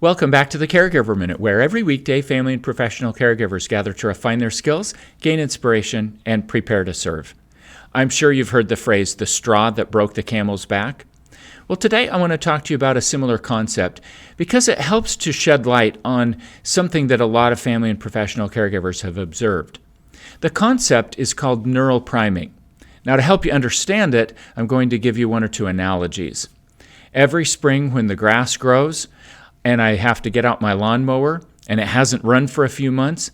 Welcome back to the Caregiver Minute, where every weekday family and professional caregivers gather to refine their skills, gain inspiration, and prepare to serve. I'm sure you've heard the phrase, the straw that broke the camel's back. Well, today I want to talk to you about a similar concept because it helps to shed light on something that a lot of family and professional caregivers have observed. The concept is called neural priming. Now, to help you understand it, I'm going to give you one or two analogies. Every spring when the grass grows, and I have to get out my lawnmower, and it hasn't run for a few months,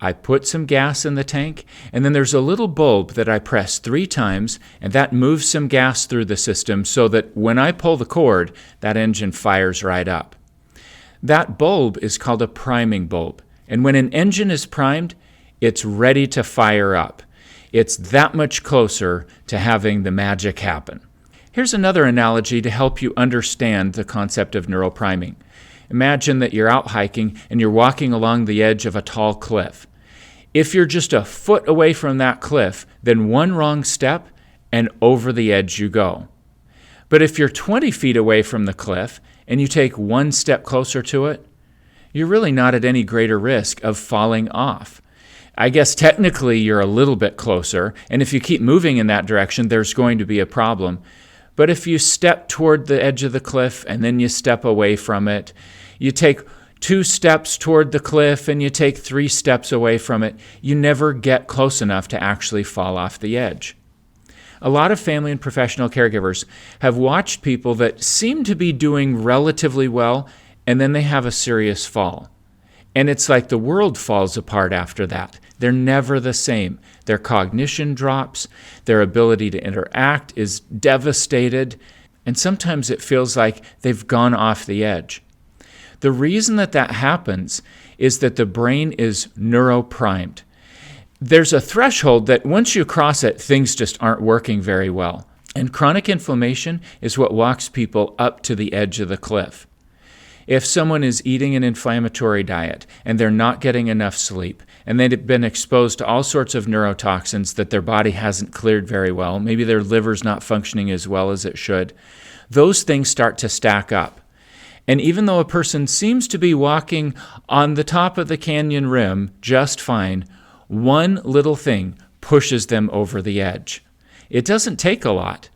I put some gas in the tank, and then there's a little bulb that I press 3 times, and that moves some gas through the system so that when I pull the cord, that engine fires right up. That bulb is called a priming bulb, and when an engine is primed, it's ready to fire up. It's that much closer to having the magic happen. Here's another analogy to help you understand the concept of neural priming. Imagine that you're out hiking and you're walking along the edge of a tall cliff. If you're just a foot away from that cliff, then one wrong step and over the edge you go. But if you're 20 feet away from the cliff and you take one step closer to it, you're really not at any greater risk of falling off. I guess technically you're a little bit closer, and if you keep moving in that direction, there's going to be a problem. But if you step toward the edge of the cliff and then you step away from it, you take 2 steps toward the cliff and you take 3 steps away from it, you never get close enough to actually fall off the edge. A lot of family and professional caregivers have watched people that seem to be doing relatively well, and then they have a serious fall. And it's like the world falls apart after that. They're never the same. Their cognition drops, their ability to interact is devastated, and sometimes it feels like they've gone off the edge. The reason that happens is that the brain is neuroprimed. There's a threshold that once you cross it, things just aren't working very well. And chronic inflammation is what walks people up to the edge of the cliff. If someone is eating an inflammatory diet and they're not getting enough sleep, and they've been exposed to all sorts of neurotoxins that their body hasn't cleared very well, maybe their liver's not functioning as well as it should, those things start to stack up. And even though a person seems to be walking on the top of the canyon rim just fine, one little thing pushes them over the edge. It doesn't take a lot.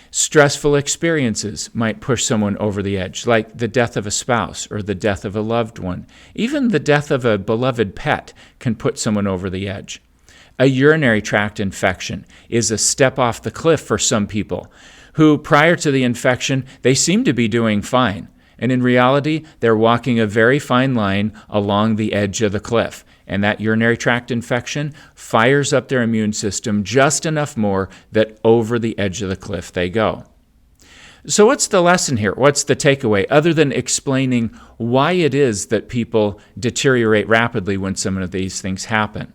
Stressful experiences might push someone over the edge, like the death of a spouse or the death of a loved one. Even the death of a beloved pet can put someone over the edge. A urinary tract infection is a step off the cliff for some people who, prior to the infection, they seem to be doing fine. And in reality, they're walking a very fine line along the edge of the cliff. And that urinary tract infection fires up their immune system just enough more that over the edge of the cliff they go. So what's the lesson here? What's the takeaway, other than explaining why it is that people deteriorate rapidly when some of these things happen?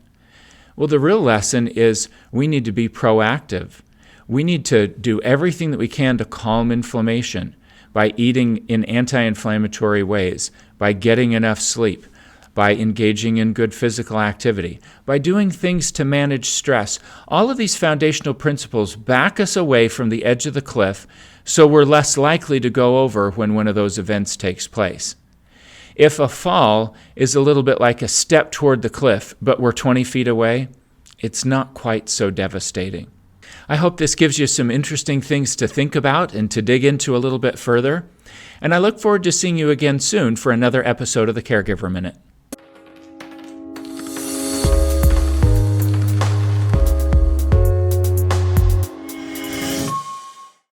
Well, the real lesson is we need to be proactive. We need to do everything that we can to calm inflammation by eating in anti-inflammatory ways, by getting enough sleep, by engaging in good physical activity, by doing things to manage stress. All of these foundational principles back us away from the edge of the cliff so we're less likely to go over when one of those events takes place. If a fall is a little bit like a step toward the cliff, but we're 20 feet away, it's not quite so devastating. I hope this gives you some interesting things to think about and to dig into a little bit further. And I look forward to seeing you again soon for another episode of the Caregiver Minute.